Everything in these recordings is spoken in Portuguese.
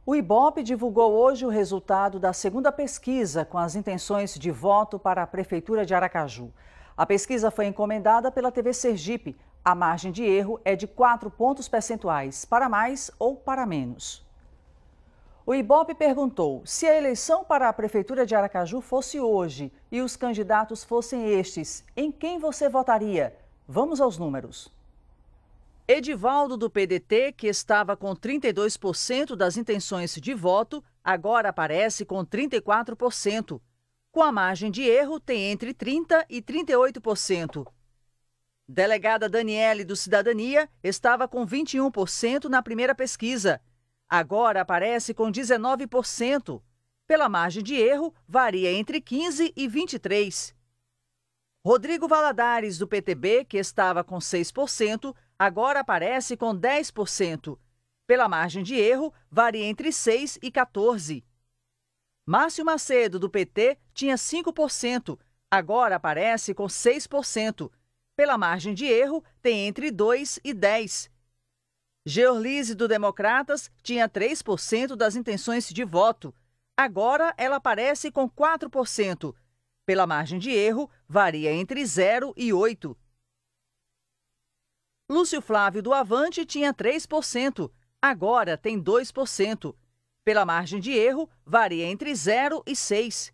O Ibope divulgou hoje o resultado da segunda pesquisa com as intenções de voto para a Prefeitura de Aracaju. A pesquisa foi encomendada pela TV Sergipe. A margem de erro é de 4 pontos percentuais, para mais ou para menos. O Ibope perguntou: se a eleição para a Prefeitura de Aracaju fosse hoje e os candidatos fossem estes, em quem você votaria? Vamos aos números. Edivaldo, do PDT, que estava com 32% das intenções de voto, agora aparece com 34%. Com a margem de erro, tem entre 30% e 38%. Delegada Daniele, do Cidadania, estava com 21% na primeira pesquisa. Agora aparece com 19%. Pela margem de erro, varia entre 15% e 23%. Rodrigo Valadares, do PTB, que estava com 6%, agora aparece com 10%. Pela margem de erro, varia entre 6% e 14%. Márcio Macedo, do PT, tinha 5%, agora aparece com 6%. Pela margem de erro, tem entre 2% e 10%. Georlise, do Democratas, tinha 3% das intenções de voto. Agora ela aparece com 4%. Pela margem de erro, varia entre 0% e 8%. Lúcio Flávio, do Avante, tinha 3%. Agora tem 2%. Pela margem de erro, varia entre 0% e 6%.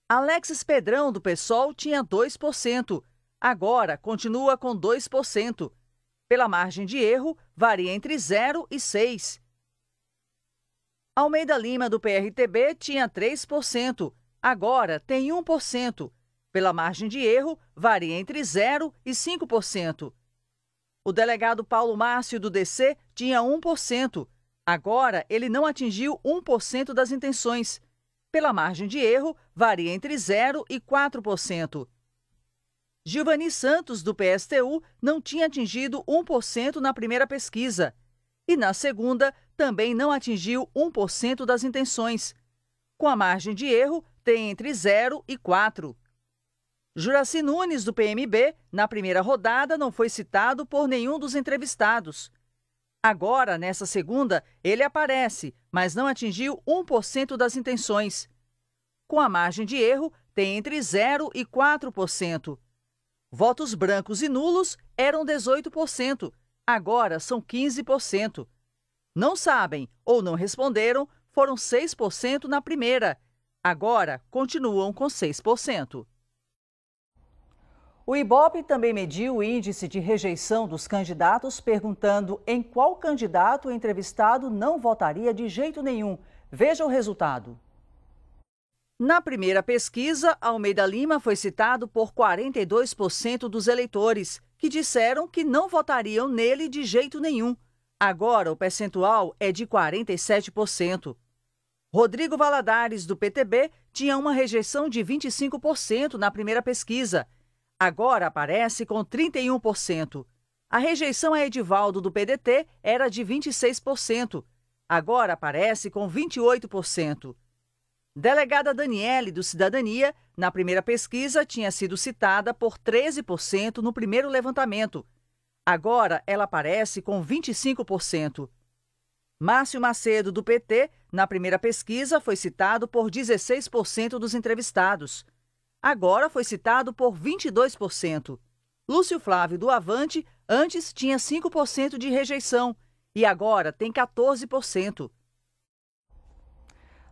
Alexis Pedrão, do PSOL, tinha 2%. Agora continua com 2%. Pela margem de erro, varia entre 0% e 6%. Almeida Lima, do PRTB, tinha 3%. Agora tem 1%. Pela margem de erro, varia entre 0% e 5%. O delegado Paulo Márcio, do DC, tinha 1%. Agora ele não atingiu 1% das intenções. Pela margem de erro, varia entre 0% e 4%. Gilvani Santos, do PSTU, não tinha atingido 1% na primeira pesquisa. E na segunda, também não atingiu 1% das intenções. Com a margem de erro, tem entre 0% e 4%. Juraci Nunes, do PMB, na primeira rodada não foi citado por nenhum dos entrevistados. Agora, nessa segunda, ele aparece, mas não atingiu 1% das intenções. Com a margem de erro, tem entre 0% e 4%. Votos brancos e nulos eram 18%, agora são 15%. Não sabem ou não responderam foram 6% na primeira, agora continuam com 6%. O Ibope também mediu o índice de rejeição dos candidatos, perguntando em qual candidato o entrevistado não votaria de jeito nenhum. Veja o resultado. Na primeira pesquisa, Almeida Lima foi citado por 42% dos eleitores, que disseram que não votariam nele de jeito nenhum. Agora o percentual é de 47%. Rodrigo Valadares, do PTB, tinha uma rejeição de 25% na primeira pesquisa. Agora aparece com 31%. A rejeição a Edivaldo, do PDT, era de 26%. Agora aparece com 28%. Delegada Daniele, do Cidadania, na primeira pesquisa tinha sido citada por 13% no primeiro levantamento. Agora ela aparece com 25%. Márcio Macedo, do PT, na primeira pesquisa foi citado por 16% dos entrevistados. Agora foi citado por 22%. Lúcio Flávio, do Avante, antes tinha 5% de rejeição e agora tem 14%.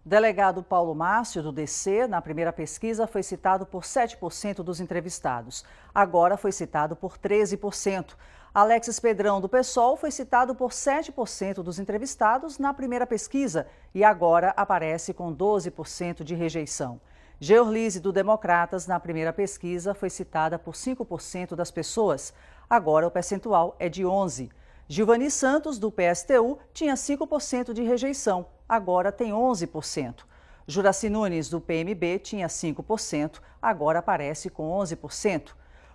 Delegado Paulo Márcio, do DC, na primeira pesquisa foi citado por 7% dos entrevistados. Agora foi citado por 13%. Alexis Pedrão, do PSOL, foi citado por 7% dos entrevistados na primeira pesquisa e agora aparece com 12% de rejeição. Georlise, do Democratas, na primeira pesquisa foi citada por 5% das pessoas. Agora o percentual é de 11%. Gilvani Santos, do PSTU, tinha 5% de rejeição. Agora tem 11%. Juraci Nunes, do PMB, tinha 5%. Agora aparece com 11%.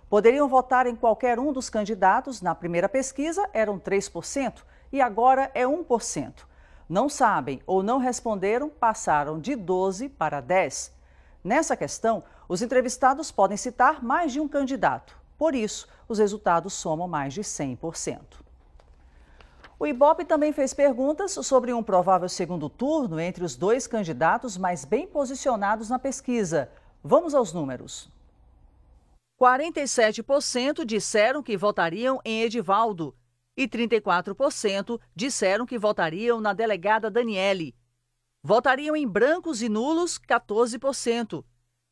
Poderiam votar em qualquer um dos candidatos. Na primeira pesquisa eram 3% e agora é 1%. Não sabem ou não responderam, passaram de 12% para 10%. Nessa questão, os entrevistados podem citar mais de um candidato. Por isso, os resultados somam mais de 100%. O Ibope também fez perguntas sobre um provável segundo turno entre os dois candidatos mais bem posicionados na pesquisa. Vamos aos números. 47% disseram que votariam em Edivaldo e 34% disseram que votariam na delegada Daniele. Votariam em brancos e nulos, 14%.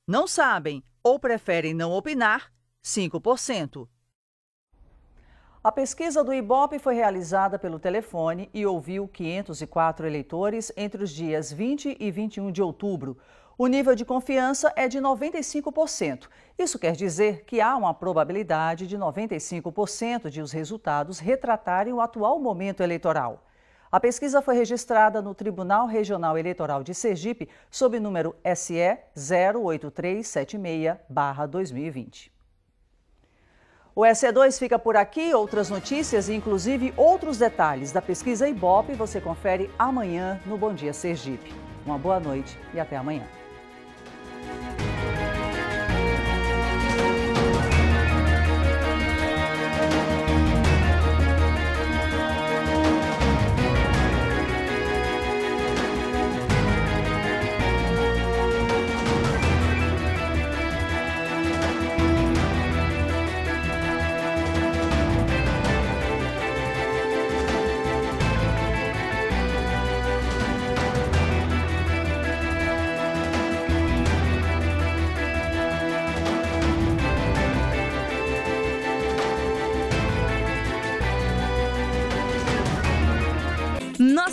Não sabem ou preferem não opinar, 5%. A pesquisa do Ibope foi realizada pelo telefone e ouviu 504 eleitores entre os dias 20 e 21 de outubro. O nível de confiança é de 95%. Isso quer dizer que há uma probabilidade de 95% de os resultados retratarem o atual momento eleitoral. A pesquisa foi registrada no Tribunal Regional Eleitoral de Sergipe, sob número SE 08376/2020. O SE2 fica por aqui. Outras notícias e inclusive outros detalhes da pesquisa Ibope você confere amanhã no Bom Dia Sergipe. Uma boa noite e até amanhã.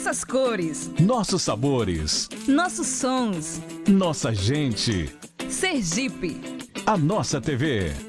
Nossas cores, nossos sabores, nossos sons, nossa gente. Sergipe, A nossa TV.